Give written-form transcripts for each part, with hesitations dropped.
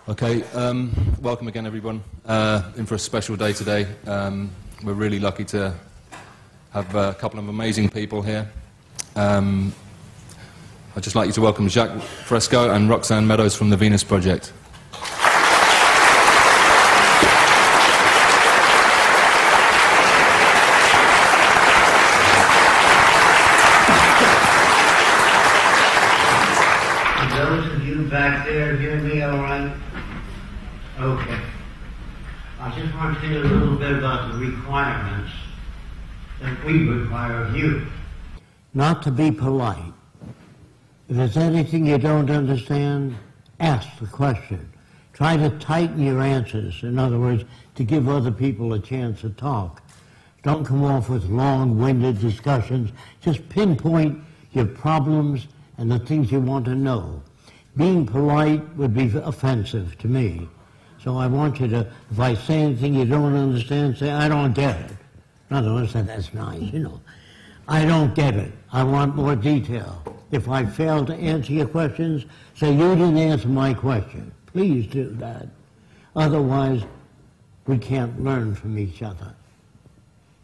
Okay, welcome again everyone. In for a special day today. We're really lucky to have a couple of amazing people here. I'd just like you to welcome Jaque Fresco and Roxanne Meadows from the Venus Project. Those of you back there hear me all right? Okay. I just want to tell you a little bit about the requirements that we require of you. Not to be polite. If there's anything you don't understand, ask the question. Try to tighten your answers. In other words, to give other people a chance to talk. Don't come off with long-winded discussions. Just pinpoint your problems and the things you want to know. Being polite would be offensive to me. So I want you to, if I say anything you don't understand, say, I don't get it. In other words, that's nice, you know. I don't get it. I want more detail. If I fail to answer your questions, say, you didn't answer my question. Please do that. Otherwise, we can't learn from each other.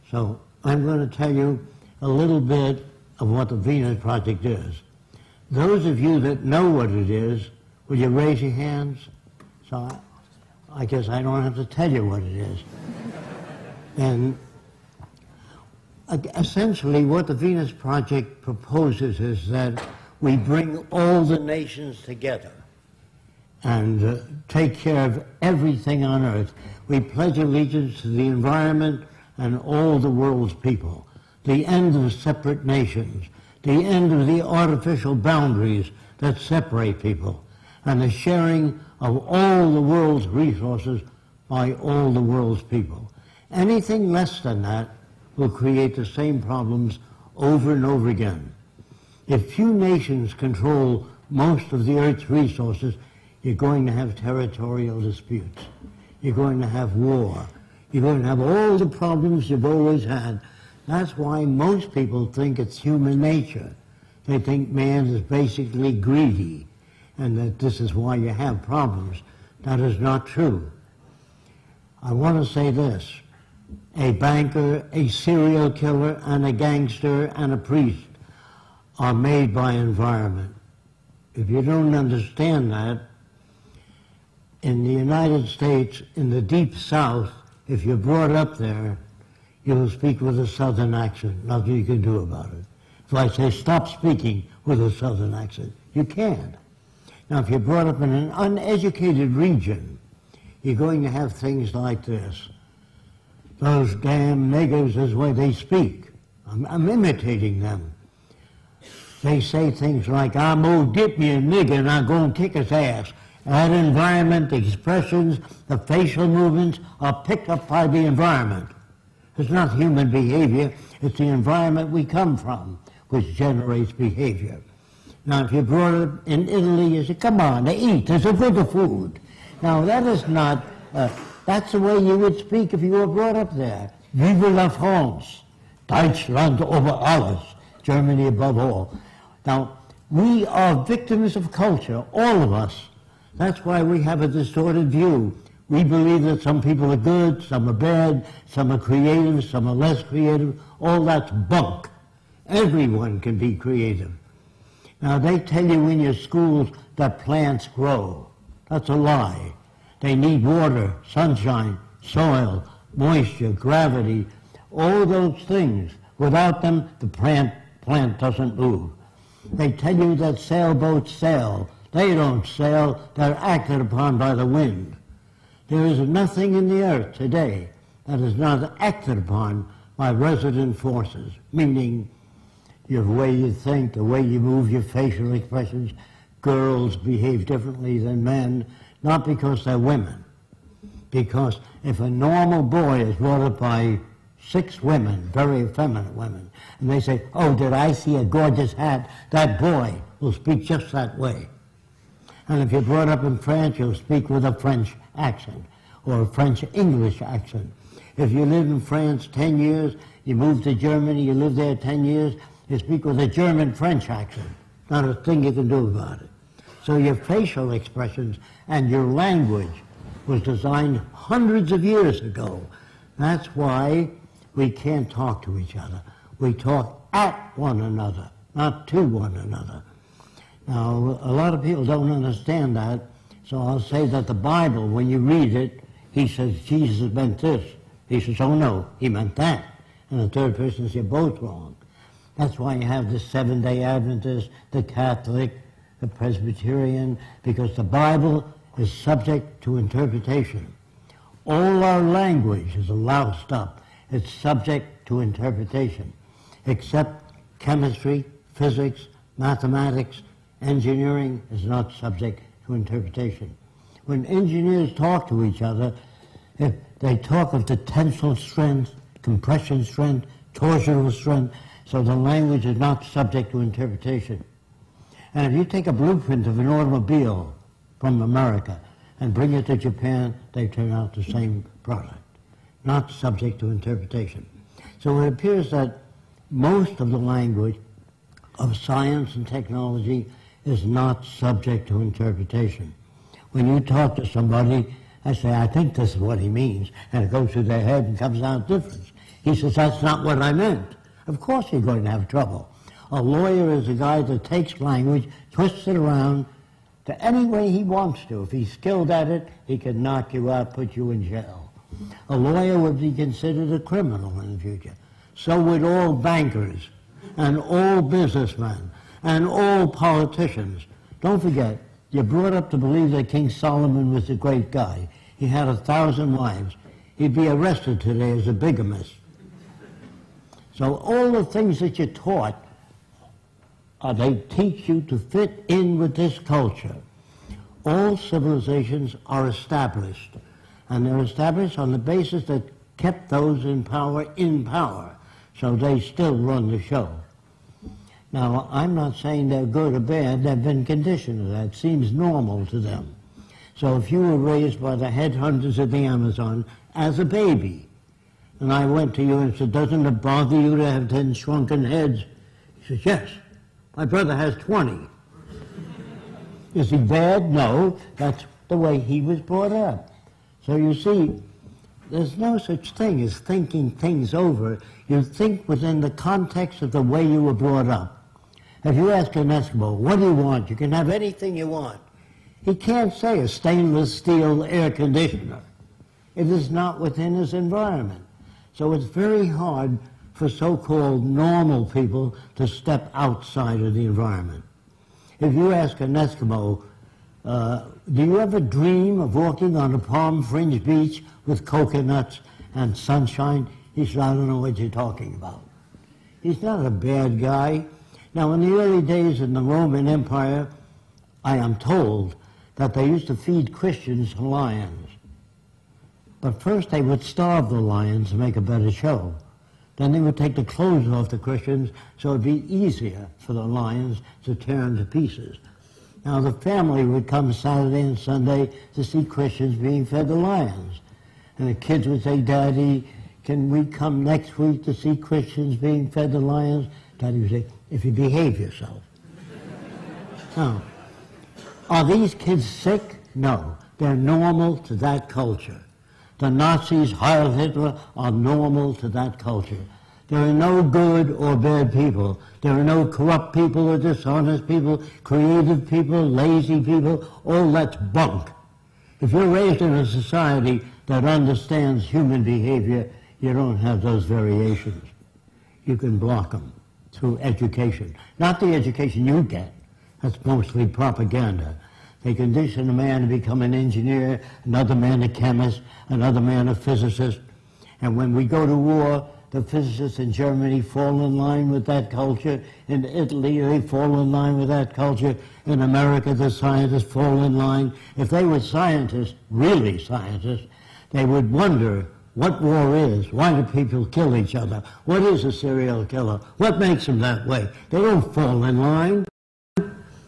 So I'm going to tell you a little bit of what the Venus Project is. Those of you that know what it is, will you raise your hands? So I guess I don't have to tell you what it is. And essentially what the Venus Project proposes is that we bring all the nations together and take care of everything on earth. We pledge allegiance to the environment and all the world's people, the end of separate nations, the end of the artificial boundaries that separate people, and the sharing of all the world's resources by all the world's people. Anything less than that will create the same problems over and over again. If few nations control most of the Earth's resources, you're going to have territorial disputes. You're going to have war. You're going to have all the problems you've always had. That's why most people think it's human nature. They think man is basically greedy, and that this is why you have problems. That is not true. I want to say this. A banker, a serial killer, and a gangster, and a priest are made by environment. If you don't understand that, in the United States, in the Deep South, if you're brought up there, you'll speak with a Southern accent. Nothing you can do about it. If I say stop speaking with a Southern accent, you can't. Now, if you're brought up in an uneducated region, you're going to have things like this. Those damn niggers is the way they speak. I'm imitating them. They say things like, I'm gonna dip me a nigger and I'm gonna kick his ass. That environment, the expressions, the facial movements are picked up by the environment. It's not human behavior, it's the environment we come from which generates behavior. Now, if you're brought up in Italy, you say, come on, they eat, there's a good food. Now, that is not, that's the way you would speak if you were brought up there. Vive la France, Deutschland over alles, Germany above all. Now, we are victims of culture, all of us. That's why we have a distorted view. We believe that some people are good, some are bad, some are creative, some are less creative. All that's bunk. Everyone can be creative. Now, they tell you in your schools that plants grow. That's a lie. They need water, sunshine, soil, moisture, gravity, all those things. Without them, the plant doesn't move. They tell you that sailboats sail. They don't sail, they're acted upon by the wind. There is nothing in the earth today that is not acted upon by resident forces, meaning your way you think, the way you move, your facial expressions. Girls behave differently than men, not because they're women. Because if a normal boy is brought up by 6 women, very effeminate women, and they say, oh, did I see a gorgeous hat? That boy will speak just that way. And if you're brought up in France, you'll speak with a French accent or a French-English accent. If you live in France 10 years, you move to Germany, you live there 10 years, you speak with a German-French accent. Not a thing you can do about it. So your facial expressions and your language was designed hundreds of years ago. That's why we can't talk to each other. We talk at one another, not to one another. Now, a lot of people don't understand that, so I'll say that the Bible, when you read it, he says Jesus meant this. He says, oh no, he meant that. And the third person says, you're both wrong. That's why you have the Seventh-day Adventist, the Catholic, the Presbyterian, because the Bible is subject to interpretation. All our language is loused up. It's subject to interpretation, except chemistry, physics, mathematics, engineering is not subject to interpretation. When engineers talk to each other, if they talk of the tensile strength, compression strength, torsional strength, so the language is not subject to interpretation. And if you take a blueprint of an automobile from America and bring it to Japan, they turn out the same product, not subject to interpretation. So it appears that most of the language of science and technology is not subject to interpretation. When you talk to somebody, I say, I think this is what he means, and it goes through their head and comes out different. He says, that's not what I meant. Of course you're going to have trouble. A lawyer is a guy that takes language, twists it around to any way he wants to. If he's skilled at it, he can knock you out, put you in jail. A lawyer would be considered a criminal in the future. So would all bankers, and all businessmen, and all politicians. Don't forget, you're brought up to believe that King Solomon was a great guy. He had 1,000 wives. He'd be arrested today as a bigamist. So all the things that you're taught, they teach you to fit in with this culture. All civilizations are established, and they're established on the basis that kept those in power, so they still run the show. Now, I'm not saying they're good or bad, they've been conditioned to that. It seems normal to them. So if you were raised by the headhunters of the Amazon as a baby, and I went to you and said, doesn't it bother you to have 10 shrunken heads? He says, yes. My brother has 20. Is he bad? No. That's the way he was brought up. So you see, there's no such thing as thinking things over. You think within the context of the way you were brought up. If you ask an Eskimo, what do you want? You can have anything you want. He can't say a stainless steel air conditioner. It is not within his environment. So it's very hard for so-called normal people to step outside of the environment. If you ask an Eskimo, do you ever dream of walking on a palm-fringed beach with coconuts and sunshine? He said, I don't know what you're talking about. He's not a bad guy. Now, in the early days in the Roman Empire, I am told that they used to feed Christians lions. But first they would starve the lions to make a better show. Then they would take the clothes off the Christians so it would be easier for the lions to tear them to pieces. Now the family would come Saturday and Sunday to see Christians being fed the lions. And the kids would say, Daddy, can we come next week to see Christians being fed the lions? Daddy would say, if you behave yourself. Now, are these kids sick? No. They're normal to that culture. The Nazis, Heil Hitler, are normal to that culture. There are no good or bad people. There are no corrupt people or dishonest people, creative people, lazy people. All that's bunk. If you're raised in a society that understands human behavior, you don't have those variations. You can block them through education. Not the education you get. That's mostly propaganda. They condition a man to become an engineer, another man a chemist, another man a physicist. And when we go to war, the physicists in Germany fall in line with that culture. In Italy, they fall in line with that culture. In America, the scientists fall in line. If they were scientists, really scientists, they would wonder what war is. Why do people kill each other? What is a serial killer? What makes them that way? They don't fall in line.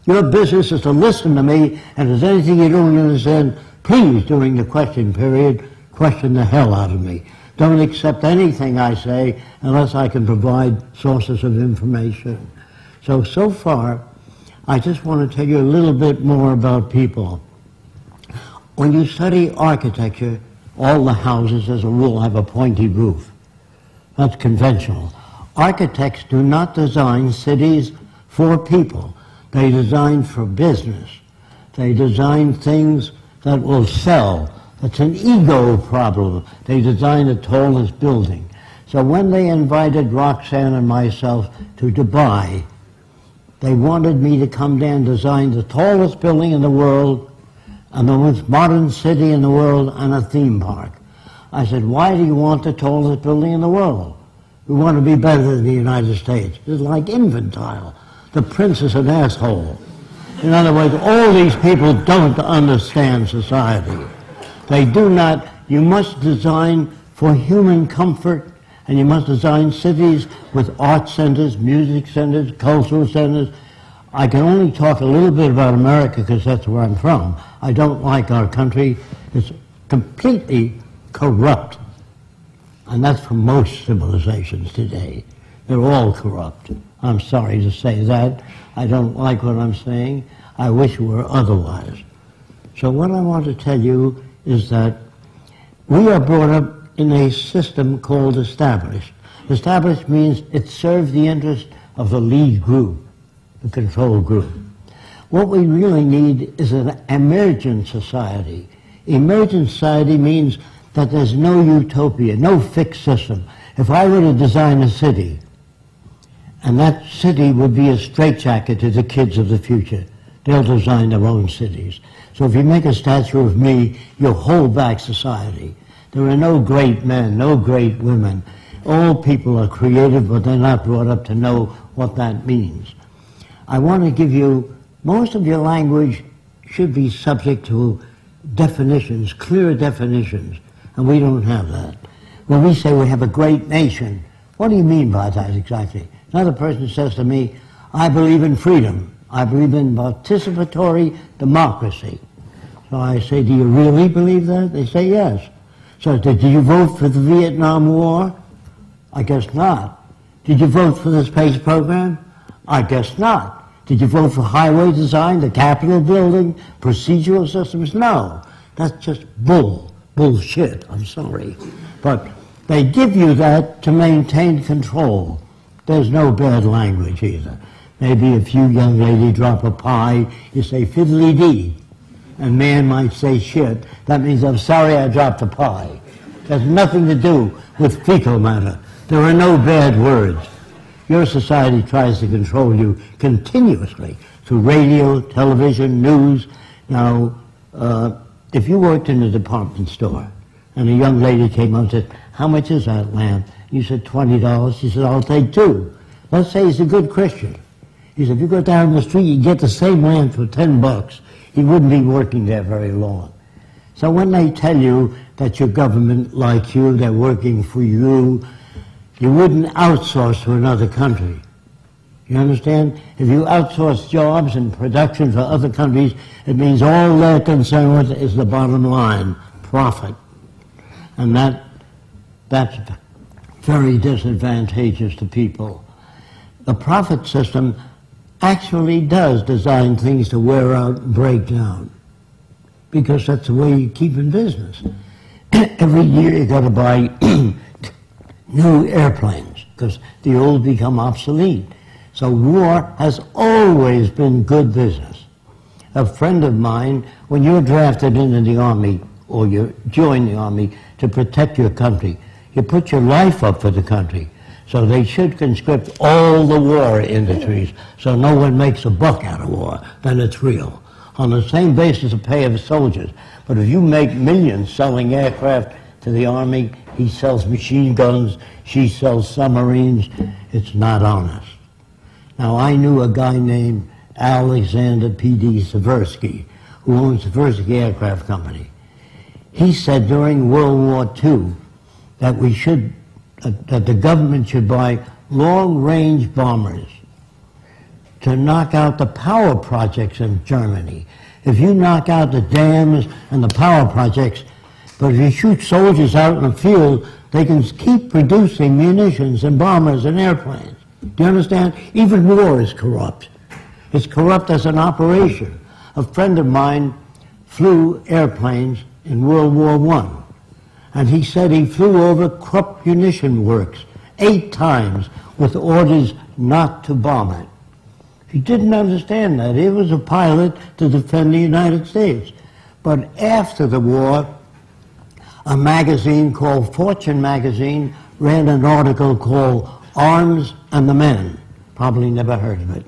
Your business is to listen to me, and if there's anything you don't understand, please, during the question period, question the hell out of me. Don't accept anything I say unless I can provide sources of information. So far, I just want to tell you a little bit more about people. When you study architecture, all the houses, as a rule, have a pointy roof. That's conventional. Architects do not design cities for people. They design for business. They design things that will sell. It's an ego problem. They design the tallest building. So when they invited Roxanne and myself to Dubai, they wanted me to come down and design the tallest building in the world and the most modern city in the world and a theme park. I said, why do you want the tallest building in the world? We want to be better than the United States. It's like infantile. The prince is an asshole. In other words, all these people don't understand society. They do not. You must design for human comfort, and you must design cities with art centers, music centers, cultural centers. I can only talk a little bit about America because that's where I'm from. I don't like our country. It's completely corrupt. And that's for most civilizations today. They're all corrupt. I'm sorry to say that. I don't like what I'm saying. I wish it were otherwise. So what I want to tell you is that we are brought up in a system called established. Established means it serves the interest of the lead group, the control group. What we really need is an emergent society. Emergent society means that there's no utopia, no fixed system. If I were to design a city, and that city would be a straitjacket to the kids of the future, they'll design their own cities. So if you make a statue of me, you'll hold back society. There are no great men, no great women. All people are creative, but they're not brought up to know what that means. I want to give you, most of your language should be subject to definitions, clear definitions, and we don't have that. When we say we have a great nation, what do you mean by that exactly? Another person says to me, I believe in freedom. I believe in participatory democracy. So I say, do you really believe that? They say yes. So did you vote for the Vietnam War? I guess not. Did you vote for the space program? I guess not. Did you vote for highway design, the Capitol building, procedural systems? No. That's just bullshit. I'm sorry. But they give you that to maintain control. There's no bad language either. Maybe if you young lady drop a pie, you say fiddly-dee. And man might say shit. That means I'm sorry I dropped a pie. It has nothing to do with fecal matter. There are no bad words. Your society tries to control you continuously through radio, television, news. Now, if you worked in a department store and a young lady came up and said, how much is that lamp? You said $20. She said, I'll take two. Let's say he's a good Christian. He said, if you go down the street, you get the same lamp for $10. He wouldn't be working there very long. So when they tell you that your government likes you, they're working for you, you wouldn't outsource to another country. You understand? If you outsource jobs and production for other countries, it means all they're concerned with is the bottom line, profit. And that's very disadvantageous to people. The profit system actually does design things to wear out and break down, because that's the way you keep in business. Every year you got to buy new airplanes because the old become obsolete. So war has always been good business. A friend of mine, when you're drafted into the army or you join the army to protect your country, you put your life up for the country. So they should conscript all the war industries so no one makes a buck out of war. Then it's real. On the same basis of pay of soldiers. But if you make millions selling aircraft to the army, he sells machine guns, she sells submarines, it's not honest. Now I knew a guy named Alexander P.D. Seversky, who owns Seversky Aircraft Company. He said during World War II that that the government should buy long-range bombers to knock out the power projects in Germany. If you knock out the dams and the power projects, but if you shoot soldiers out in the field, they can keep producing munitions and bombers and airplanes. Do you understand? Even war is corrupt. It's corrupt as an operation. A friend of mine flew airplanes in World War I, and he said he flew over Krupp munition works 8 times with orders not to bomb it. He didn't understand that. He was a pilot to defend the United States. But after the war, a magazine called Fortune magazine ran an article called Arms and the Men. Probably never heard of it.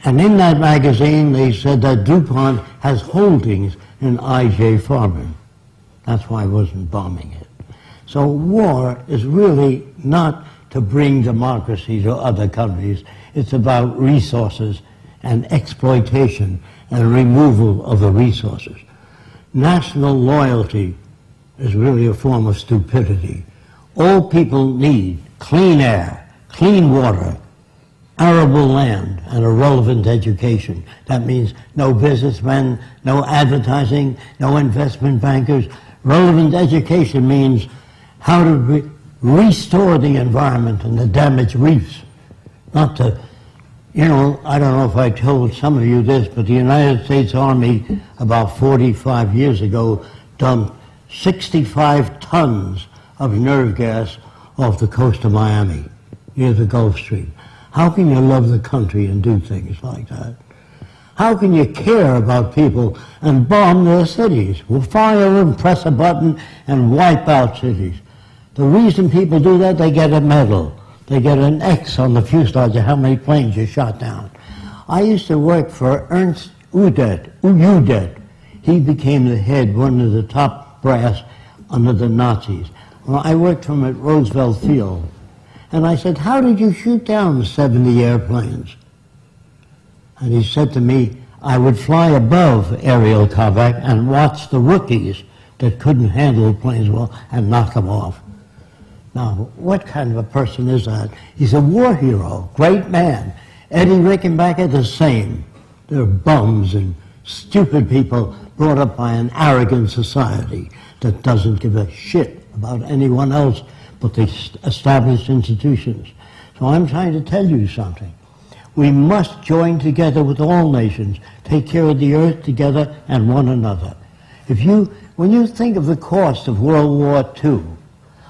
And in that magazine, they said that DuPont has holdings in I.J. Farben. That's why I wasn't bombing it. So war is really not to bring democracy to other countries. It's about resources and exploitation and removal of the resources. National loyalty is really a form of stupidity. All people need clean air, clean water, arable land, and a relevant education. That means no businessmen, no advertising, no investment bankers. Relevant education means how to restore the environment and the damaged reefs. Not to, you know, I don't know if I told some of you this, but the United States Army about 45 years ago dumped 65 tons of nerve gas off the coast of Miami, near the Gulf Stream. How can you love the country and do things like that? How can you care about people and bomb their cities? We'll fire and press a button and wipe out cities. The reason people do that, they get a medal. They get an X on the fuselage of how many planes you shot down. I used to work for Ernst Udet. He became the head, one of the top brass under the Nazis. Well, I worked for him at Roosevelt Field. And I said, how did you shoot down 70 airplanes? And he said to me, I would fly above aerial combat and watch the rookies that couldn't handle planes well and knock them off. Now, what kind of a person is that? He's a war hero, great man. Eddie Rickenbacker, the same. They're bums and stupid people brought up by an arrogant society that doesn't give a shit about anyone else but the established institutions. So I'm trying to tell you something. We must join together with all nations, take care of the earth together and one another. When you think of the cost of World War II,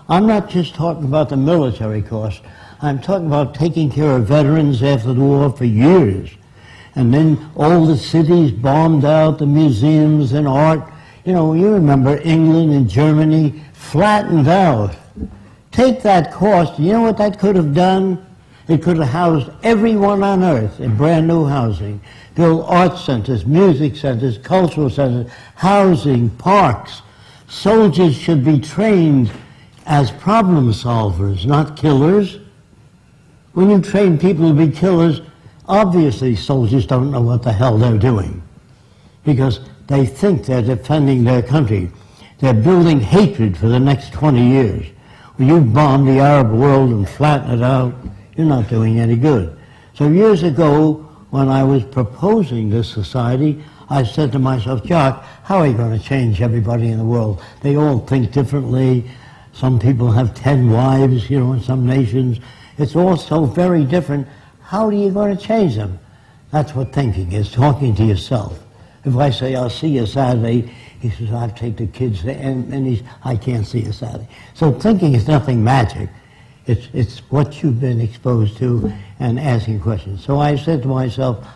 I'm not just talking about the military cost. I'm talking about taking care of veterans after the war for years. And then all the cities bombed out, the museums and art. You know, you remember England and Germany flattened out. Take that cost, you know what that could have done? It could have housed everyone on earth in brand new housing. Build art centers, music centers, cultural centers, housing, parks. Soldiers should be trained as problem solvers, not killers. When you train people to be killers, obviously soldiers don't know what the hell they're doing because they think they're defending their country. They're building hatred for the next 20 years. When you bomb the Arab world and flatten it out, you're not doing any good. So years ago, when I was proposing this society, I said to myself, Jaque, how are you going to change everybody in the world? They all think differently. Some people have 10 wives, you know, in some nations. It's all so very different. How are you going to change them? That's what thinking is, talking to yourself. If I say, I'll see you Saturday, he says, I'll take the kids there, and I can't see you Saturday. So thinking is nothing magic. It's what you've been exposed to and asking questions. So I said to myself,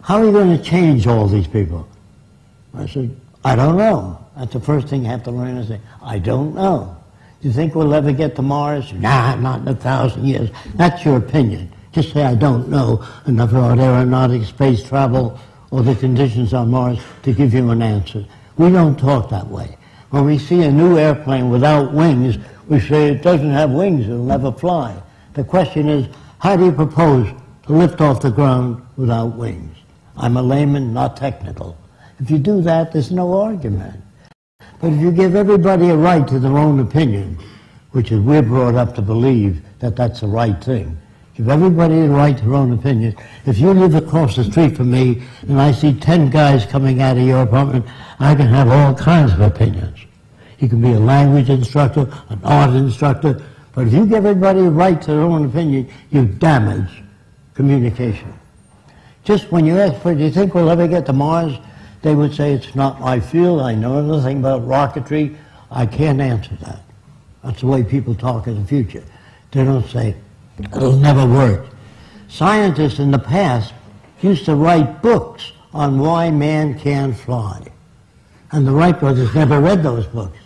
how are you going to change all these people? I said, I don't know. That's the first thing you have to learn to say, I don't know. Do you think we'll ever get to Mars? Nah, not in 1,000 years. That's your opinion. Just say, I don't know enough about aeronautic space travel or the conditions on Mars to give you an answer. We don't talk that way. When we see a new airplane without wings, we say it doesn't have wings, it'll never fly. The question is, how do you propose to lift off the ground without wings? I'm a layman, not technical. If you do that, there's no argument. But if you give everybody a right to their own opinion, which is we're brought up to believe that that's the right thing, give everybody the right to their own opinion. If you live across the street from me and I see 10 guys coming out of your apartment, I can have all kinds of opinions. You can be a language instructor, an art instructor, but if you give everybody a right to their own opinion, you damage communication. Just when you ask, do you think we'll ever get to Mars? They would say, it's not my field, I know nothing about rocketry, I can't answer that. That's the way people talk in the future. They don't say, it'll never work. Scientists in the past used to write books on why man can't fly. And the Wright brothers never read those books,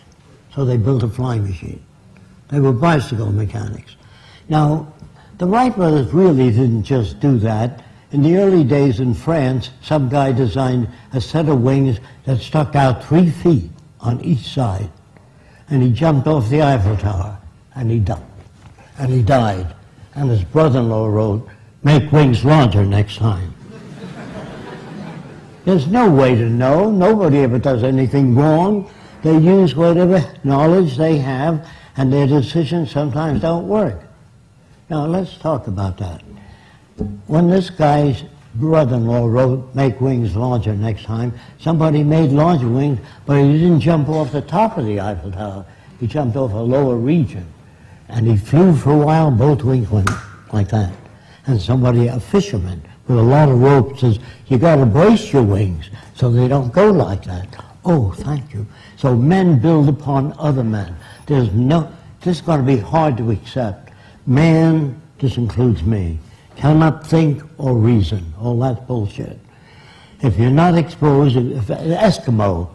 so they built a flying machine. They were bicycle mechanics. Now, the Wright brothers really didn't just do that. In the early days in France, some guy designed a set of wings that stuck out 3 feet on each side. And he jumped off the Eiffel Tower, and he died. And he died. And his brother-in-law wrote, make wings larger next time. There's no way to know. Nobody ever does anything wrong. They use whatever knowledge they have, and their decisions sometimes don't work. Now, let's talk about that. When this guy's brother-in-law wrote, make wings larger next time, somebody made larger wings, but he didn't jump off the top of the Eiffel Tower. He jumped off a lower region. And he flew for a while, both wings went like that. And somebody, a fisherman, with a lot of rope says, you got to brace your wings so they don't go like that. Oh, thank you. So men build upon other men. This is going to be hard to accept. Man, this includes me, cannot think or reason. Oh, that's bullshit. If you're not exposed, if an Eskimo,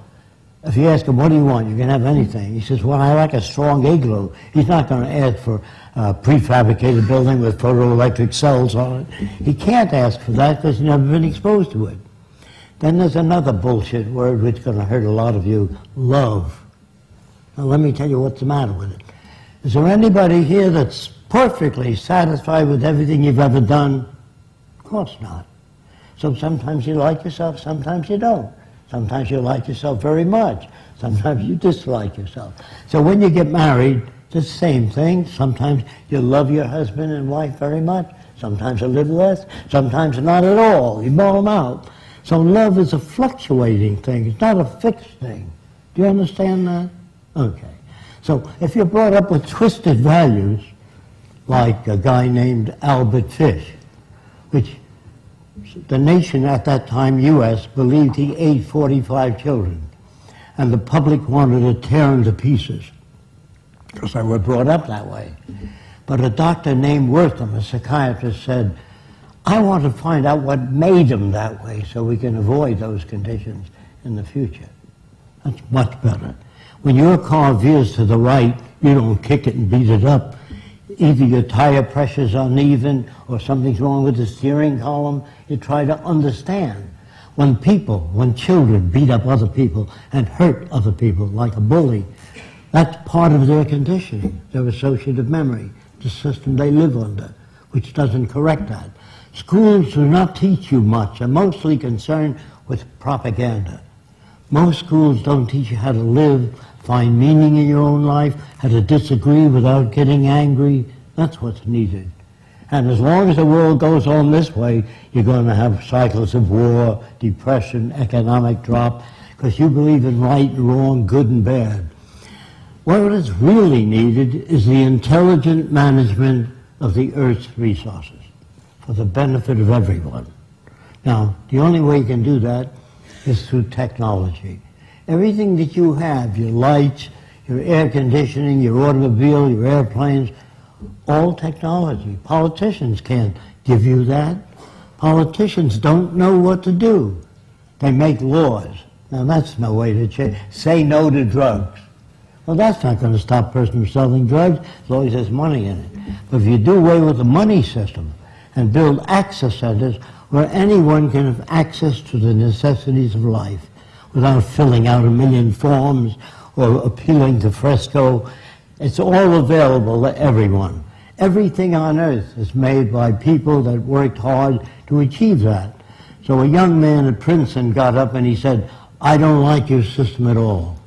if you ask him, what do you want? You can have anything. He says, well, I like a strong igloo. He's not going to ask for a prefabricated building with photoelectric cells on it. He can't ask for that because he's never been exposed to it. Then there's another bullshit word which is going to hurt a lot of you, love. Now let me tell you what's the matter with it. Is there anybody here that's perfectly satisfied with everything you've ever done? Of course not. So sometimes you like yourself, sometimes you don't. Sometimes you like yourself very much. Sometimes you dislike yourself. So when you get married, it's the same thing. Sometimes you love your husband and wife very much. Sometimes a little less. Sometimes not at all. You blow them out. So love is a fluctuating thing. It's not a fixed thing. Do you understand that? Okay. So if you're brought up with twisted values, like a guy named Albert Fish, which the nation at that time, U.S., believed he ate 45 children. And the public wanted to tear him to pieces, because they were brought up that way. But a doctor named Wortham, a psychiatrist, said, I want to find out what made him that way so we can avoid those conditions in the future. That's much better. When your car veers to the right, you don't kick it and beat it up. Either your tire pressure's uneven or something's wrong with the steering column. You try to understand. When children beat up other people and hurt other people like a bully, that's part of their conditioning, their associative memory, the system they live under, which doesn't correct that. Schools do not teach you much. They're mostly concerned with propaganda. Most schools don't teach you how to live, find meaning in your own life, how to disagree without getting angry. That's what's needed. And as long as the world goes on this way, you're going to have cycles of war, depression, economic drop, because you believe in right and wrong, good and bad. What is really needed is the intelligent management of the Earth's resources for the benefit of everyone. Now, the only way you can do that is through technology. Everything that you have, your lights, your air conditioning, your automobile, your airplanes, all technology. Politicians can't give you that. Politicians don't know what to do. They make laws. Now that's no way to change. Say no to drugs. Well, that's not going to stop a person from selling drugs as long as there's money in it. But if you do away with the money system and build access centers where anyone can have access to the necessities of life without filling out 1,000,000 forms or appealing to Fresco, it's all available to everyone. Everything on earth is made by people that worked hard to achieve that. So a young man at Princeton got up and he said, I don't like your system at all.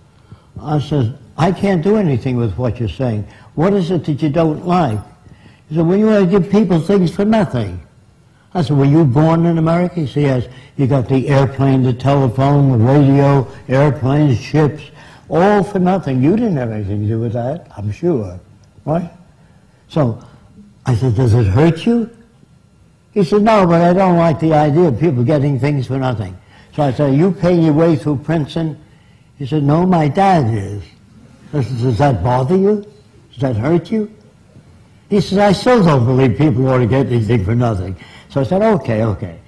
I said, I can't do anything with what you're saying. What is it that you don't like? He said, well, you want to give people things for nothing. I said, were you born in America? He said, yes. You got the airplane, the telephone, the radio, airplanes, ships, all for nothing. You didn't have anything to do with that, I'm sure, right? So I said, does it hurt you? He said, no, but I don't like the idea of people getting things for nothing. So I said, are you paying your way through Princeton? He said, no, my dad is. I said, does that bother you? Does that hurt you? He said, I still don't believe people ought to get anything for nothing. So I said, okay.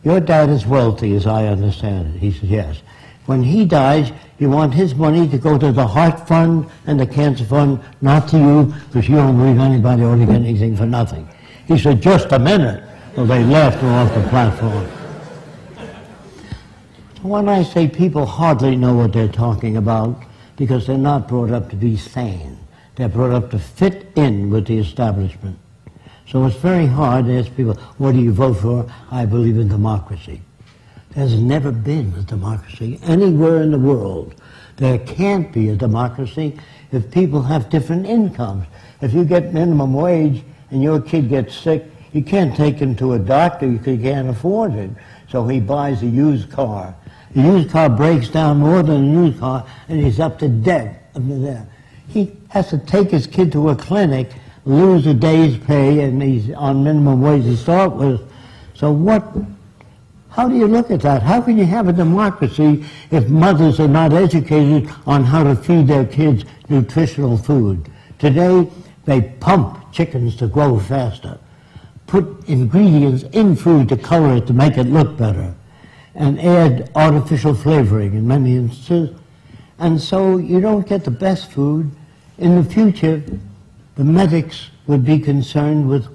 Your dad is wealthy, as I understand it. He said, yes. When he dies, you want his money to go to the Heart Fund and the Cancer Fund, not to you, because you don't believe anybody ought to get anything for nothing. He said, just a minute. Well, they left off the platform. So when I say people hardly know what they're talking about, because they're not brought up to be sane. They're brought up to fit in with the establishment. So it's very hard to ask people, what do you vote for? I believe in democracy. There's never been a democracy anywhere in the world. There can't be a democracy if people have different incomes. If you get minimum wage and your kid gets sick, you can't take him to a doctor because you can't afford it. So he buys a used car. The used car breaks down more than a new car, and he's up to debt. He has to take his kid to a clinic, lose a day's pay, and he's on minimum wage to start with. So how do you look at that? How can you have a democracy if mothers are not educated on how to feed their kids nutritional food? Today, they pump chickens to grow faster, put ingredients in food to color it to make it look better, and add artificial flavoring in many instances. And so you don't get the best food. In the future, the medics would be concerned with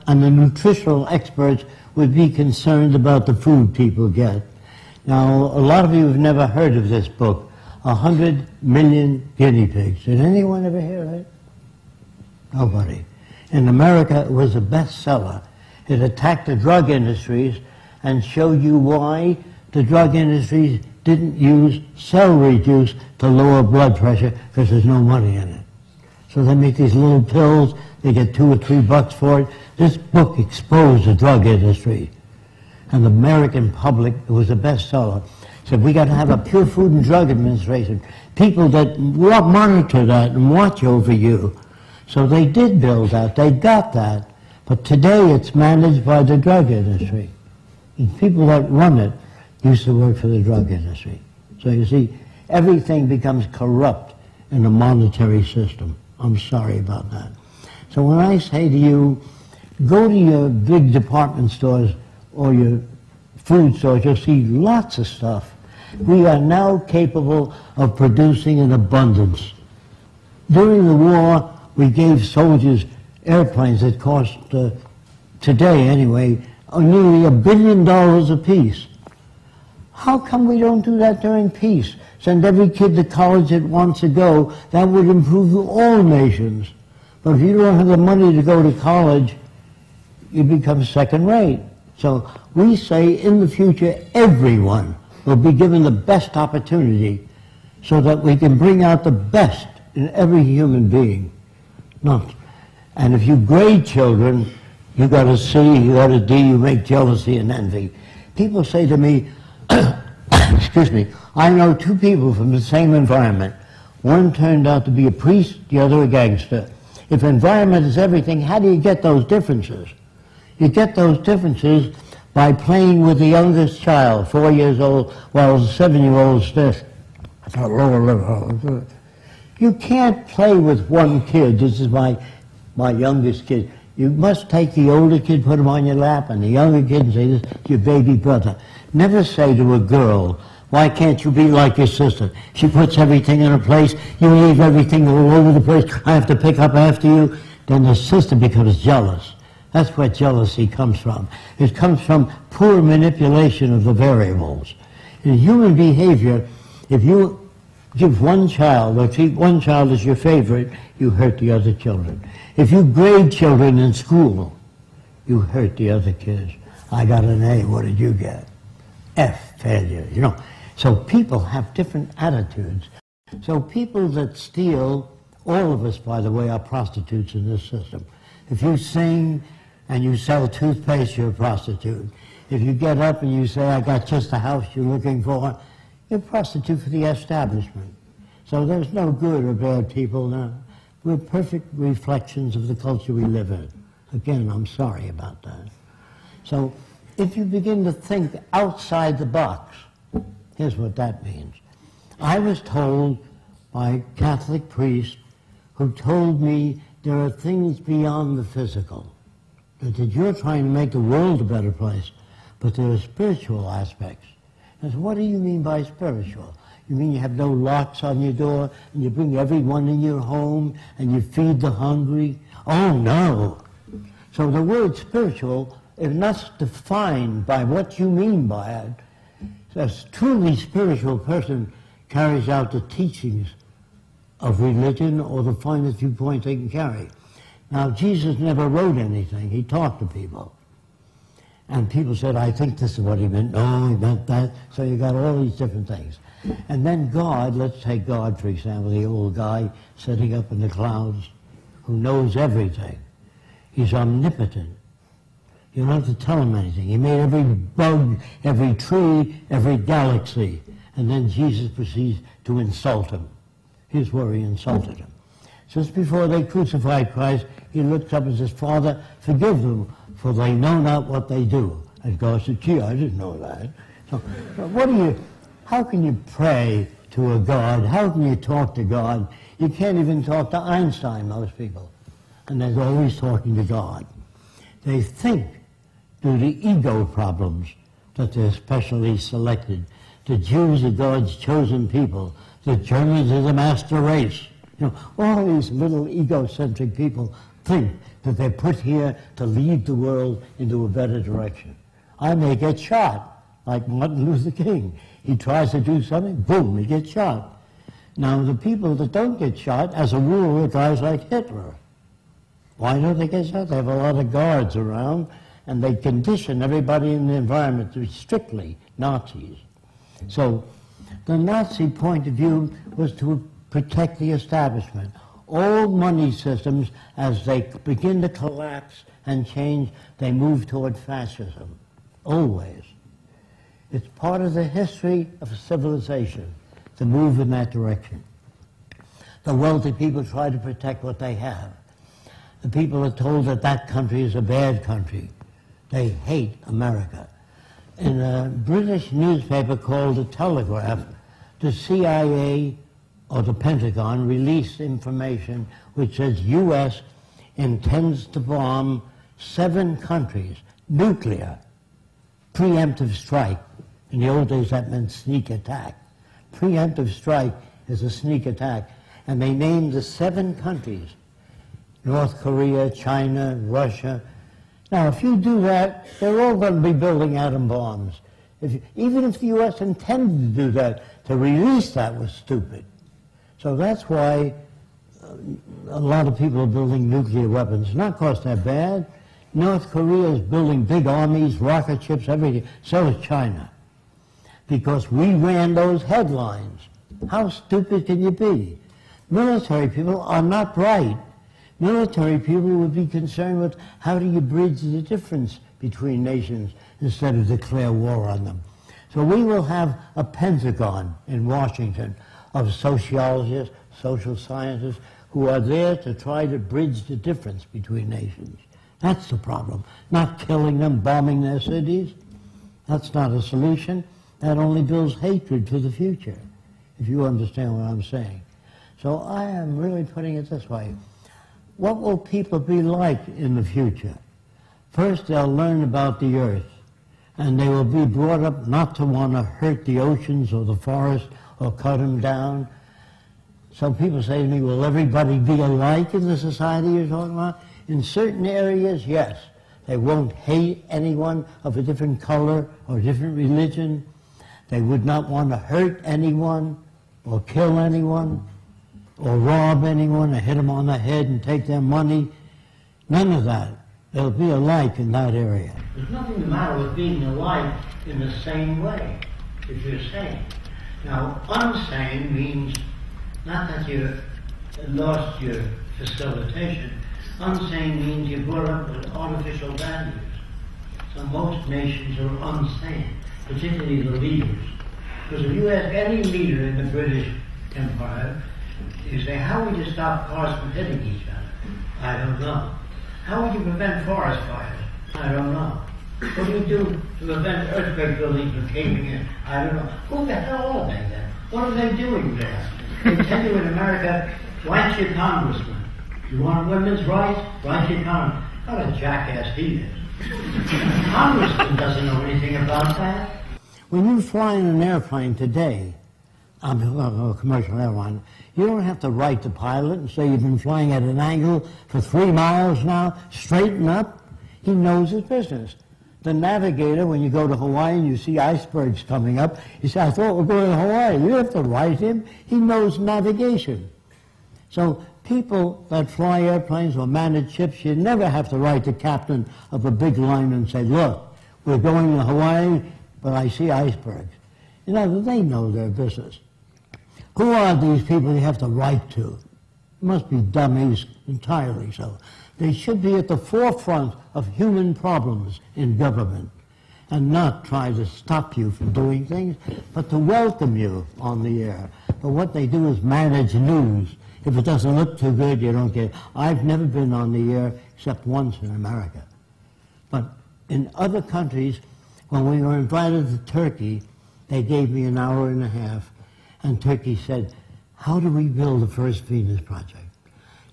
and the nutritional experts would be concerned about the food people get. Now, a lot of you have never heard of this book, 100 Million Guinea Pigs. Did anyone ever hear it? Nobody. In America, it was a bestseller. It attacked the drug industries and showed you why the drug industries didn't use celery juice to lower blood pressure because there's no money in it. So they make these little pills, they get $2 or $3 for it. This book exposed the drug industry. And the American public, it was a bestseller, said we got to have a Pure Food and Drug Administration, people that monitor that and watch over you. So they did build that, they got that. But today it's managed by the drug industry. And people that run it used to work for the drug industry. So you see, everything becomes corrupt in a monetary system. I'm sorry about that. So when I say to you, go to your big department stores or your food stores, you'll see lots of stuff. We are now capable of producing in abundance. During the war, we gave soldiers airplanes that cost, today anyway, nearly $1 billion apiece. How come we don't do that during peace? Send every kid to college that wants to go. That would improve all nations. But if you don't have the money to go to college, you become second rate. So we say in the future, everyone will be given the best opportunity so that we can bring out the best in every human being. And if you grade children, you got a C, you got a D, you make jealousy and envy. People say to me, excuse me, I know two people from the same environment. One turned out to be a priest, the other a gangster. If environment is everything, how do you get those differences? You get those differences by playing with the youngest child, 4 years old, while the 7-year-old is this. Lower level. You can't play with one kid. This is my youngest kid. You must take the older kid, put him on your lap, and the younger kid and say, this is your baby brother. Never say to a girl, why can't you be like your sister? She puts everything in her place. You leave everything all over the place. I have to pick up after you. Then the sister becomes jealous. That's where jealousy comes from. It comes from poor manipulation of the variables. In human behavior, if you give one child or treat one child as your favorite, you hurt the other children. If you grade children in school, you hurt the other kids. I got an A, what did you get? F, failure, you know. So people have different attitudes. So people that steal, all of us, by the way, are prostitutes in this system. If you sing and you sell toothpaste, you're a prostitute. If you get up and you say, I got just the house you're looking for, you're a prostitute for the establishment. So there's no good or bad people now. We're perfect reflections of the culture we live in. Again, I'm sorry about that. So if you begin to think outside the box, here's what that means. I was told by a Catholic priest who told me there are things beyond the physical, that you're trying to make the world a better place, but there are spiritual aspects. I said, what do you mean by spiritual? You mean you have no locks on your door, and you bring everyone in your home, and you feed the hungry? Oh, no. So the word spiritual is not defined by what you mean by it. So a truly spiritual person carries out the teachings of religion or the finest viewpoint they can carry. Now, Jesus never wrote anything. He talked to people. And people said, I think this is what he meant. No, he meant that. So you got all these different things. And then God, let's take God, for example, the old guy sitting up in the clouds who knows everything. He's omnipotent. You don't have to tell him anything. He made every bug, every tree, every galaxy. And then Jesus proceeds to insult him. Here's where he insulted him. Just before they crucified Christ, he looked up and says, Father, forgive them, for they know not what they do. And God said, gee, I didn't know that. So how can you pray to a God? How can you talk to God? You can't even talk to Einstein, most people. And they're always talking to God. They think, due to ego problems, that they're specially selected. The Jews are God's chosen people. The Germans are the master race. You know, all these little egocentric people think that they're put here to lead the world into a better direction. I may get shot, like Martin Luther King. He tries to do something, boom, he gets shot. Now, the people that don't get shot, as a rule, are guys like Hitler. Why don't they get shot? They have a lot of guards around, and they condition everybody in the environment to be strictly Nazis. So the Nazi point of view was to protect the establishment. All money systems, as they begin to collapse and change, they move toward fascism, always. It's part of the history of civilization to move in that direction. The wealthy people try to protect what they have. The people are told that that country is a bad country. They hate America. In a British newspaper called The Telegraph, the CIA or the Pentagon released information which says U.S. intends to bomb 7 countries, nuclear, preemptive strike. In the old days that meant sneak attack. Preemptive strike is a sneak attack. And they named the 7 countries, North Korea, China, Russia. Now, if you do that, they're all going to be building atom bombs. Even if the U.S. intended to do that, to release that was stupid. So that's why a lot of people are building nuclear weapons. Not because they're bad. North Korea is building big armies, rocket ships, everything. So is China. Because we ran those headlines. How stupid can you be? Military people are not bright. Military people would be concerned with how do you bridge the difference between nations instead of declare war on them. So we will have a Pentagon in Washington of sociologists, social scientists, who are there to try to bridge the difference between nations. That's the problem. Not killing them, bombing their cities. That's not a solution. That only builds hatred for the future, if you understand what I'm saying. So I am really putting it this way. What will people be like in the future? First, they'll learn about the earth, and they will be brought up not to want to hurt the oceans or the forest or cut them down. So people say to me, will everybody be alike in the society you're talking about? In certain areas, yes. They won't hate anyone of a different color or different religion. They would not want to hurt anyone or kill anyone or rob anyone or hit them on the head and take their money. None of that. They'll be alike in that area. There's nothing the matter with being alike in the same way, if you're sane. Now, unsane means not that you lost your facilitation. Unsane means you brought up with artificial values. So most nations are unsane, particularly the leaders. Because if you ask any leader in the British Empire, you say, how would you stop cars from hitting each other? I don't know. How would you prevent forest fires? I don't know. What do you do to prevent earthquake buildings from caving in? I don't know. Who the hell are they then? What are they doing there? They tell you in America, write your congressman. You want women's rights? Write your congressman. What a jackass he is. Congressman doesn't know anything about that. When you fly in an airplane today, a commercial airline, you don't have to write the pilot and say you've been flying at an angle for 3 miles now, straighten up. He knows his business. The navigator, when you go to Hawaii and you see icebergs coming up, he says, I thought we're going to Hawaii. You have to write him. He knows navigation. So people that fly airplanes or manage ships, you never have to write the captain of a big liner and say, look, we're going to Hawaii, but I see icebergs. You know, they know their business. Who are these people you have to write to? Must be dummies entirely so. They should be at the forefront of human problems in government and not try to stop you from doing things, but to welcome you on the air. But what they do is manage news. If it doesn't look too good, you don't get it. I've never been on the air except once in America. But in other countries, when we were invited to Turkey, they gave me an hour and a half, and Turkey said, how do we build the first Venus project?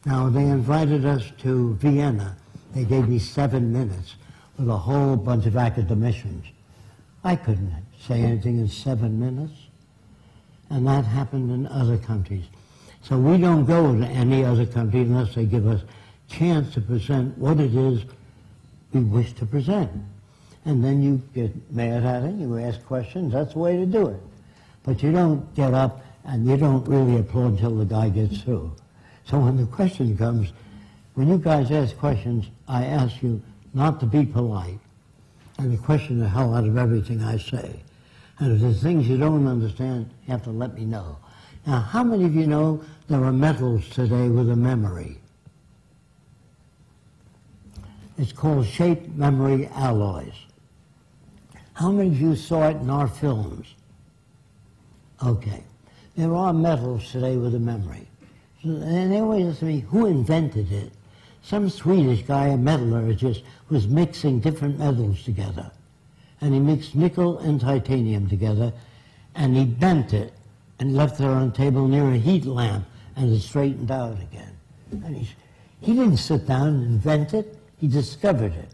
Now, they invited us to Vienna. They gave me 7 minutes with a whole bunch of academicians. I couldn't say anything in 7 minutes. And that happened in other countries. So we don't go to any other country unless they give us a chance to present what it is we wish to present. And then you get mad at it, you ask questions, that's the way to do it. But you don't get up and you don't really applaud until the guy gets through. So when the question comes, when you guys ask questions, I ask you not to be polite and to question the hell out of everything I say. And if there's things you don't understand, you have to let me know. Now, how many of you know there are metals today with a memory? It's called shape memory alloys. How many of you saw it in our films? Okay. There are metals today with a memory. And they always ask me, who invented it? Some Swedish guy, a metallurgist, was mixing different metals together. And he mixed nickel and titanium together, and he bent it and left it on a table near a heat lamp, and it straightened out again. And he didn't sit down and invent it, he discovered it.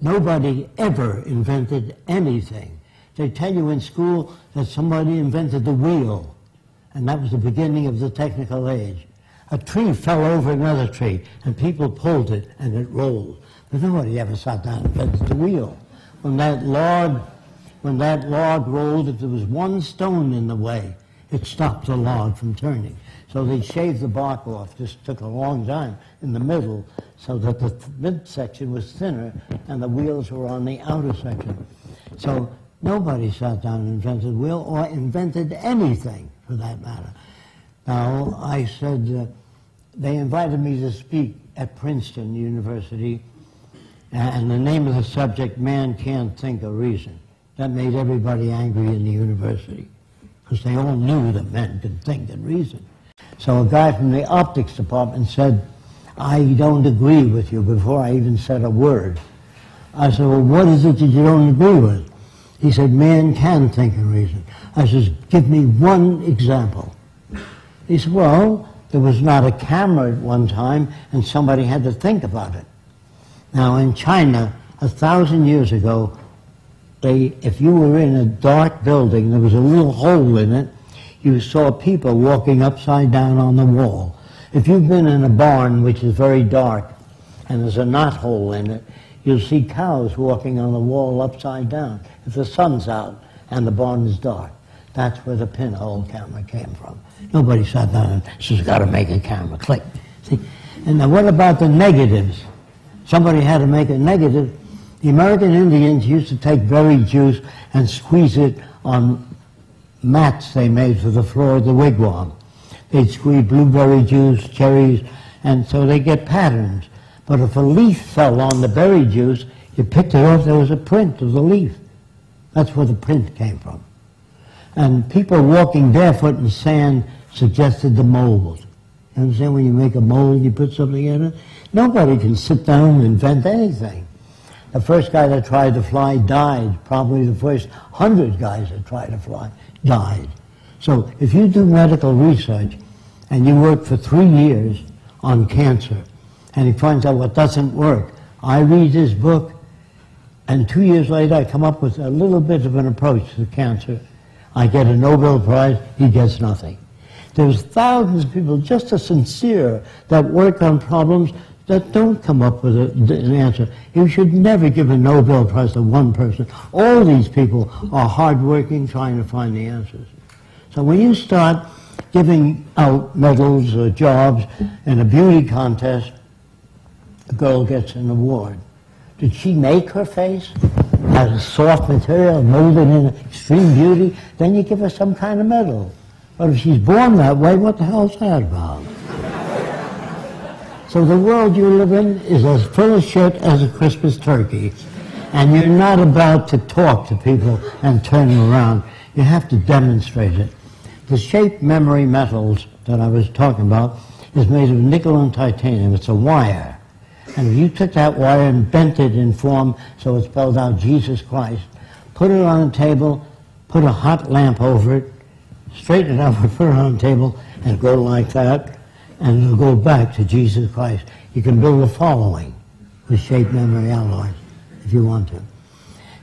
Nobody ever invented anything. They tell you in school that somebody invented the wheel, and that was the beginning of the technical age. A tree fell over another tree, and people pulled it, and it rolled. But nobody ever sat down and invented the wheel. When that log rolled, if there was one stone in the way, it stopped the log from turning. So they shaved the bark off. This took a long time in the middle, so that the midsection was thinner, and the wheels were on the outer section. So nobody sat down and invented a wheel, or invented anything, for that matter. Now, I said, they invited me to speak at Princeton University, and the name of the subject, Man Can't Think or Reason. That made everybody angry in the university, because they all knew that men could think and reason. So a guy from the optics department said, I don't agree with you, before I even said a word. I said, well, what is it that you don't agree with? He said, man can think and reason. I said, give me one example. He said, well, there was not a camera at one time, and somebody had to think about it. Now, in China, 1,000 years ago, if you were in a dark building, there was a little hole in it, you saw people walking upside down on the wall. If you've been in a barn which is very dark and there's a knothole in it, you'll see cows walking on the wall upside down if the sun's out and the barn is dark. That's where the pinhole camera came from. Nobody sat down and says, got to make a camera. Click. See? And now what about the negatives? Somebody had to make a negative. The American Indians used to take berry juice and squeeze it on mats they made for the floor of the wigwam. They'd squeeze blueberry juice, cherries, and so they get patterns. But if a leaf fell on the berry juice, you picked it off, there was a print of the leaf. That's where the print came from. And people walking barefoot in sand suggested the mold. You understand, when you make a mold, you put something in it? Nobody can sit down and invent anything. The first guy that tried to fly died. Probably the first 100 guys that tried to fly died. So if you do medical research and you work for 3 years on cancer and he finds out what doesn't work, I read his book and 2 years later I come up with a little bit of an approach to cancer. I get a Nobel Prize, he gets nothing. There's thousands of people just as sincere that work on problems that don't come up with an answer. You should never give a Nobel Prize to one person. All these people are hardworking, trying to find the answers. So when you start giving out medals or jobs in a beauty contest, a girl gets an award. Did she make her face out of soft material, molded in extreme beauty? Then you give her some kind of medal. But if she's born that way, what the hell's that about? So the world you live in is as full of shit as a Christmas turkey. And you're not about to talk to people and turn them around. You have to demonstrate it. The shape memory metals that I was talking about is made of nickel and titanium. It's a wire. And if you took that wire and bent it in form so it spelled out Jesus Christ, put it on a table, put a hot lamp over it, straighten it up and put it on the table and go like that, and it'll go back to Jesus Christ. You can build a following with shape memory alloys if you want to.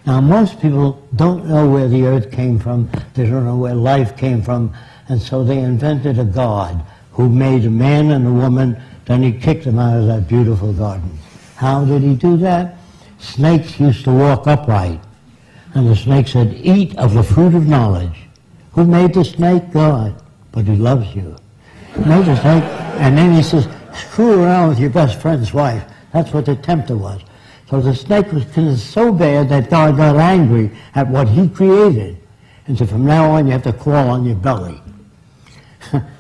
Now, most people don't know where the earth came from. They don't know where life came from. And so they invented a God who made a man and a woman, then he kicked them out of that beautiful garden. How did he do that? Snakes used to walk upright. And the snake said, eat of the fruit of knowledge. Who made the snake? God. But he loves you. He made the snake, and then he says, screw around with your best friend's wife. That's what the tempter was. So the snake was so bad that God got angry at what he created. And so from now on, you have to crawl on your belly.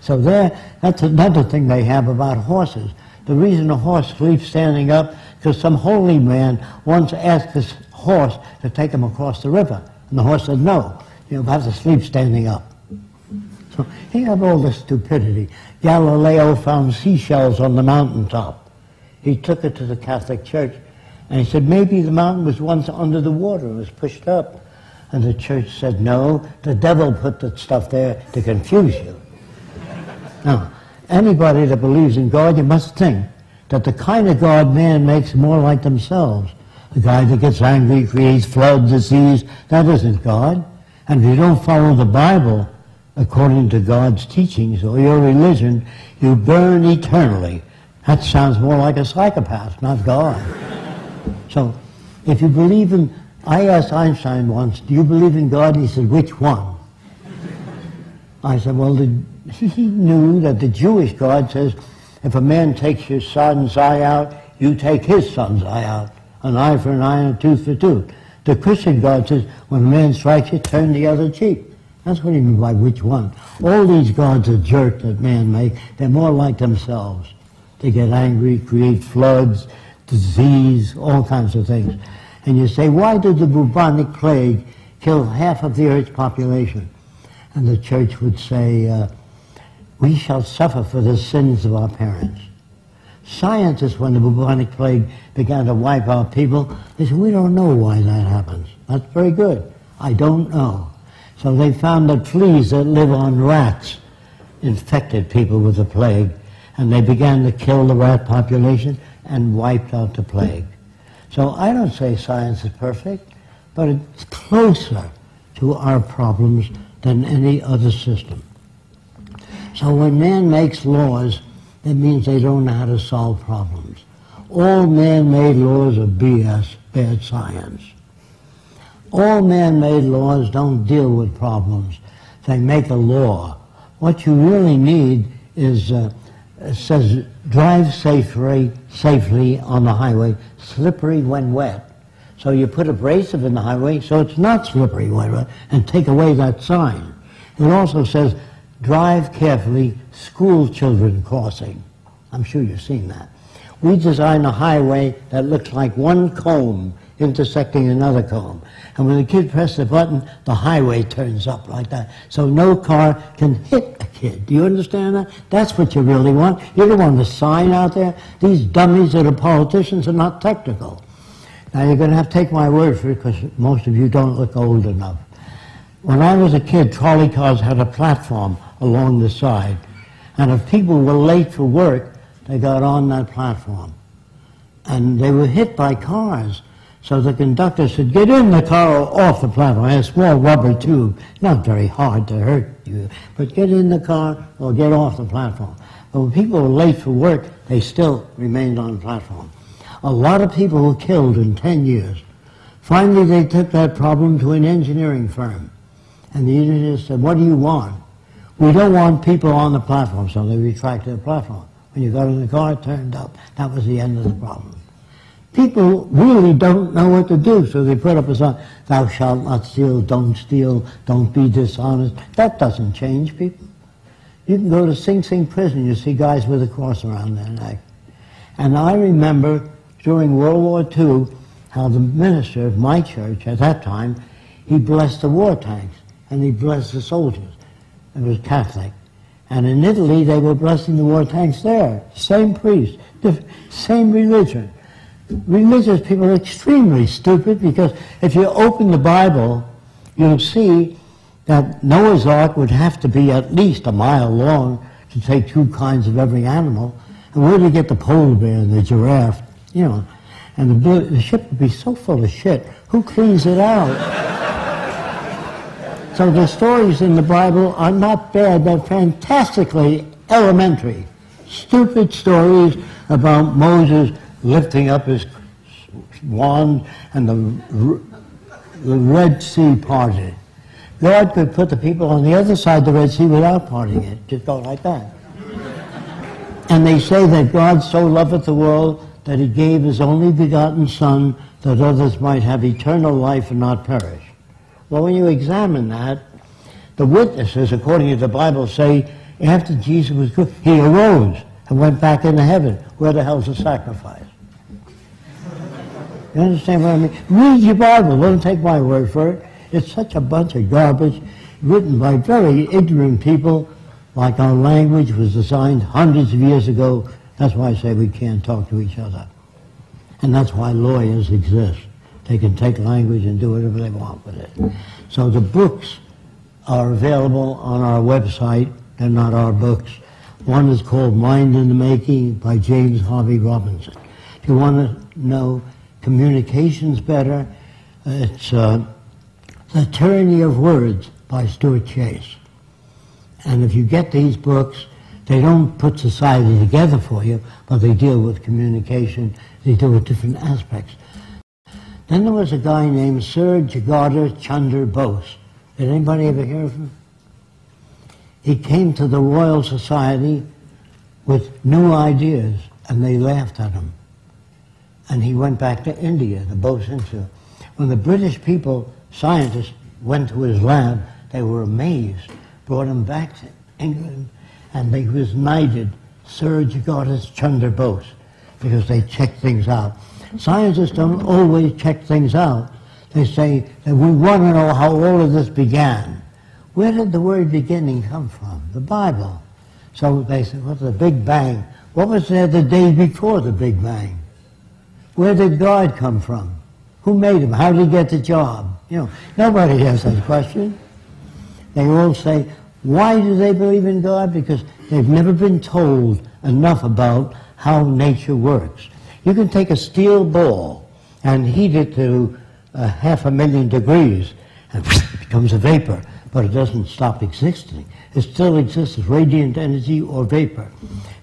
So that's another thing they have about horses. The reason a horse sleeps standing up, because some holy man once asked this horse to take him across the river. And the horse said, no, you have to sleep standing up. So you have all this stupidity. Galileo found seashells on the mountaintop. He took it to the Catholic Church. And he said, maybe the mountain was once under the water and was pushed up. And the church said, no, the devil put that stuff there to confuse you. Now, anybody that believes in God, you must think that the kind of God man makes more like themselves. The guy that gets angry, creates flood, disease, that isn't God. And if you don't follow the Bible according to God's teachings or your religion, you burn eternally. That sounds more like a psychopath, not God. So, if you believe in, I asked Einstein once, do you believe in God? And he said, which one? I said, well, he knew that the Jewish God says, if a man takes your son's eye out, you take his son's eye out. An eye for an eye and a tooth for a tooth. The Christian God says, when a man strikes you, turn the other cheek. That's what he means by which one. All these gods are jerks that man makes. They're more like themselves. They get angry, create floods, disease, all kinds of things. And you say, why did the bubonic plague kill half of the earth's population? And the church would say, we shall suffer for the sins of our parents. Scientists, when the bubonic plague began to wipe out people, they said, we don't know why that happens. That's very good. I don't know. So they found that fleas that live on rats infected people with the plague, and they began to kill the rat population and wiped out the plague. So I don't say science is perfect, but it's closer to our problems than any other system. So when man makes laws, that means they don't know how to solve problems. All man-made laws are BS, bad science. All man-made laws don't deal with problems. They make a law. What you really need is, it says, drive safely on the highway, slippery when wet. So you put abrasive in the highway so it's not slippery when wet, and take away that sign. It also says, drive carefully, school children crossing. I'm sure you've seen that. We design a highway that looks like one comb intersecting another comb. And when the kid presses the button, the highway turns up like that. So no car can hit a kid. Do you understand that? That's what you really want. You don't want the sign out there. These dummies that are politicians are not technical. Now you're going to have to take my word for it because most of you don't look old enough. When I was a kid, trolley cars had a platform along the side. And if people were late for work, they got on that platform. And they were hit by cars. So the conductor said, get in the car or off the platform. I had a small rubber tube. Not very hard to hurt you, but get in the car or get off the platform. But when people were late for work, they still remained on the platform. A lot of people were killed in 10 years. Finally, they took that problem to an engineering firm. And the engineer said, what do you want? We don't want people on the platform, so they retracted the platform. When you got in the car, it turned up. That was the end of the problem. People really don't know what to do, so they put up a sign, thou shalt not steal, don't be dishonest. That doesn't change people. You can go to Sing Sing prison, you see guys with a cross around their neck. And I remember during World War II, how the minister of my church at that time, he blessed the war tanks, and he blessed the soldiers. It was Catholic. And in Italy, they were blessing the war tanks there. Same priest, same religion. Religious people are extremely stupid because if you open the Bible, you'll see that Noah's Ark would have to be at least a mile long to take 2 kinds of every animal. And where do you get the polar bear and the giraffe? You know, and the ship would be so full of shit. Who cleans it out? So the stories in the Bible are not bad. They're fantastically elementary. Stupid stories about Moses lifting up his wand and the Red Sea parted. God could put the people on the other side of the Red Sea without parting it. Just go like that. And they say that God so loveth the world that he gave his only begotten Son that others might have eternal life and not perish. Well, when you examine that, the witnesses, according to the Bible, say after Jesus was good, he arose and went back into heaven. Where the hell's the sacrifice? You understand what I mean? Read your Bible. Don't take my word for it. It's such a bunch of garbage written by very ignorant people, like our language was designed hundreds of years ago. That's why I say we can't talk to each other. And that's why lawyers exist. They can take language and do whatever they want with it. So the books are available on our website. They're not our books. One is called Mind in the Making by James Harvey Robinson. If you want to know communications better, it's The Tyranny of Words by Stuart Chase. And if you get these books, they don't put society together for you, but they deal with communication. They deal with different aspects. Then there was a guy named Sir Jagat Chandra Bose. Did anybody ever hear of him? He came to the Royal Society with new ideas, and they laughed at him. And he went back to India, the Bose Institute. When the British people, scientists, went to his lab, they were amazed, brought him back to England, and he was knighted Sir Jagat Chandra Bose, because they checked things out. Scientists don't always check things out. They say that we want to know how all of this began. Where did the word beginning come from? The Bible. So they said, what's the Big Bang? What was there the day before the Big Bang? Where did God come from? Who made him? How did he get the job? You know, nobody has that question. They all say, why do they believe in God? Because they've never been told enough about how nature works. You can take a steel ball and heat it to 500,000 degrees and it becomes a vapor, but it doesn't stop existing. It still exists as radiant energy or vapor.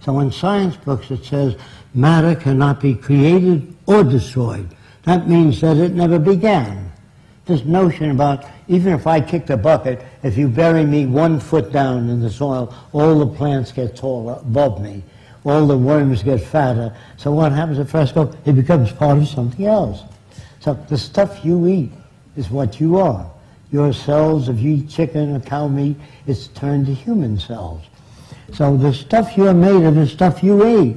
So in science books it says matter cannot be created or destroyed. That means that it never began. This notion about, even if I kicked a bucket, if you bury me 1 foot down in the soil, all the plants get taller above me. All the worms get fatter. So what happens at Fresco? It becomes part of something else. So the stuff you eat is what you are. Your cells, if you eat chicken or cow meat, it's turned to human cells. So the stuff you're made of is stuff you ate.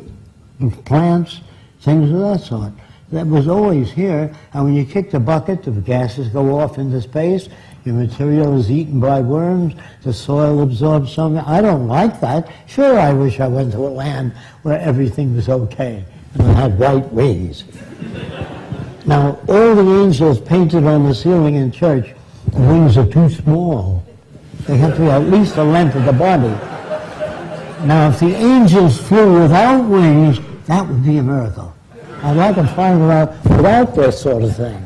Plants, things of that sort. That was always here, and when you kick the bucket, the gases go off into space, your material is eaten by worms, the soil absorbs some. I don't like that. Sure, I wish I went to a land where everything was okay, and I had white wings. Now, all the angels painted on the ceiling in church, the wings are too small. They have to be at least the length of the body. Now, if the angels flew without wings, that would be a miracle. I'd like to find out without this sort of thing.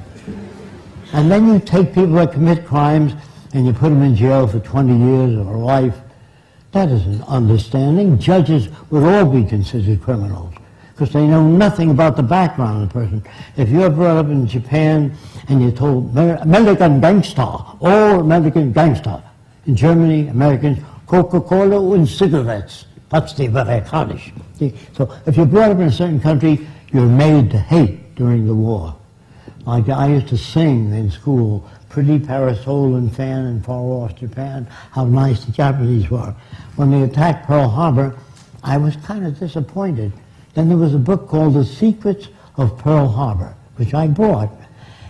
And then you take people that commit crimes and you put them in jail for 20 years or life. That isn't understanding. Judges would all be considered criminals because they know nothing about the background of the person. If you're brought up in Japan and you're told American gangster, all American gangster. In Germany, Americans, Coca-Cola and cigarettes. That's the Amerikanisch. So if you're brought up in a certain country, you're made to hate during the war. Like I used to sing in school, Pretty Parasol and Fan in far off Japan, how nice the Japanese were. When they attacked Pearl Harbor, I was kind of disappointed. Then there was a book called The Secrets of Pearl Harbor, which I bought.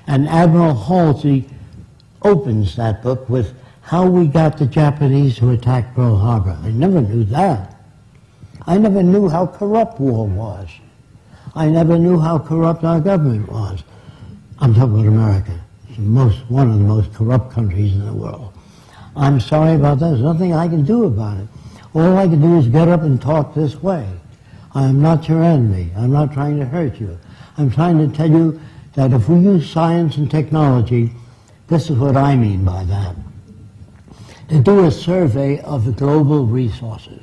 And Admiral Halsey opens that book with how we got the Japanese to attack Pearl Harbor. I never knew that. I never knew how corrupt war was. I never knew how corrupt our government was. I'm talking about America. It's one of the most corrupt countries in the world. I'm sorry about that. There's nothing I can do about it. All I can do is get up and talk this way. I am not your enemy. I'm not trying to hurt you. I'm trying to tell you that if we use science and technology, this is what I mean by that. To do a survey of the global resources.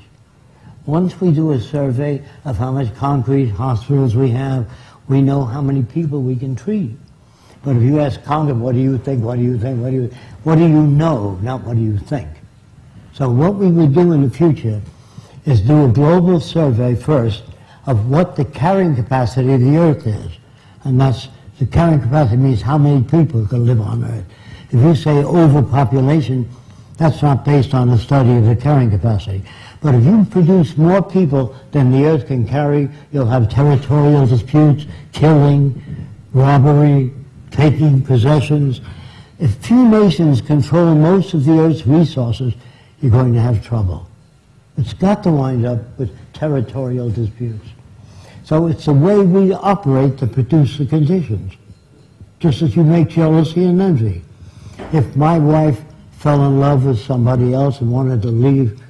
Once we do a survey of how much concrete hospitals we have, we know how many people we can treat. But if you ask Congress, what do you think, what do you think, what do you know, not what do you think? So what we would do in the future is do a global survey first of what the carrying capacity of the Earth is. And that's, the carrying capacity means how many people can live on Earth. If you say overpopulation, that's not based on a study of the carrying capacity. But if you produce more people than the Earth can carry, you'll have territorial disputes, killing, robbery, taking possessions. If few nations control most of the Earth's resources, you're going to have trouble. It's got to wind up with territorial disputes. So it's the way we operate to produce the conditions, just as you make jealousy and envy. If my wife fell in love with somebody else and wanted to leave,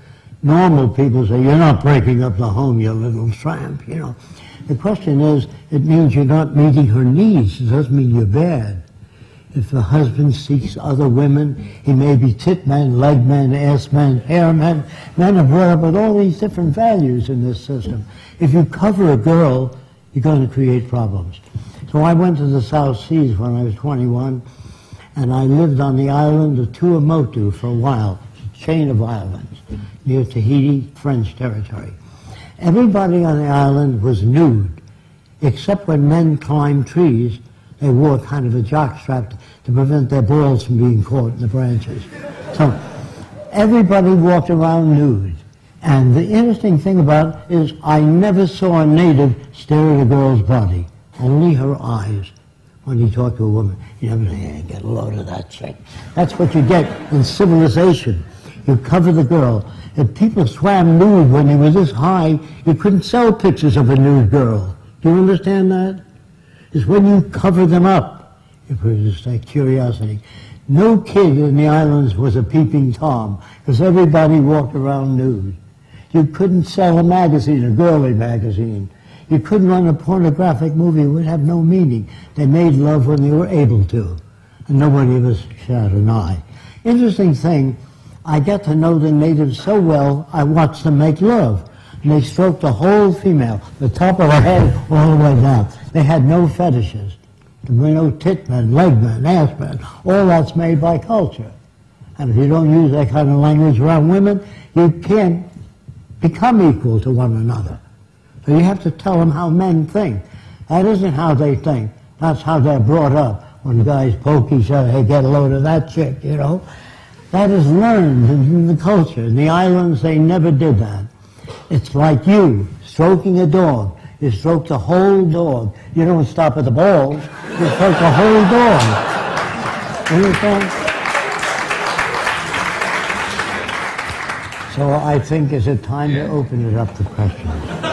normal people say, you're not breaking up the home, you little tramp, you know. The question is, it means you're not meeting her needs. It doesn't mean you're bad. If the husband seeks other women, he may be tit man, leg man, ass man, hair man. Men are brought up with all these different values in this system. If you cover a girl, you're going to create problems. So I went to the South Seas when I was 21, and I lived on the island of Tuamotu for a while, a chain of islands, near Tahiti, French territory. Everybody on the island was nude, except when men climbed trees, they wore kind of a jockstrap to prevent their balls from being caught in the branches. So everybody walked around nude. And the interesting thing about it is I never saw a native stare at a girl's body, only her eyes. When you talk to a woman, you never say, hey, get a load of that chick. That's what you get in civilization. You cover the girl. If people swam nude when they were this high, you couldn't sell pictures of a nude girl. Do you understand that? It's when you cover them up, you produce that curiosity. No kid in the islands was a peeping Tom, because everybody walked around nude. You couldn't sell a magazine, a girly magazine. You couldn't run a pornographic movie. It would have no meaning. They made love when they were able to, and nobody ever shot an eye. Interesting thing, I got to know the natives so well, I watched them make love. And they stroked the whole female, the top of her head all the way down. They had no fetishes. There were no tit men, leg men, ass men. All that's made by culture. And if you don't use that kind of language around women, you can't become equal to one another. So you have to tell them how men think. That isn't how they think. That's how they're brought up. When guys poke each other, hey, get a load of that chick, you know. That is learned in the culture. In the islands, they never did that. It's like you stroking a dog. You stroke the whole dog. You don't stop at the balls. You stroke the whole dog. Understand? So I think it's a time to open it up to questions.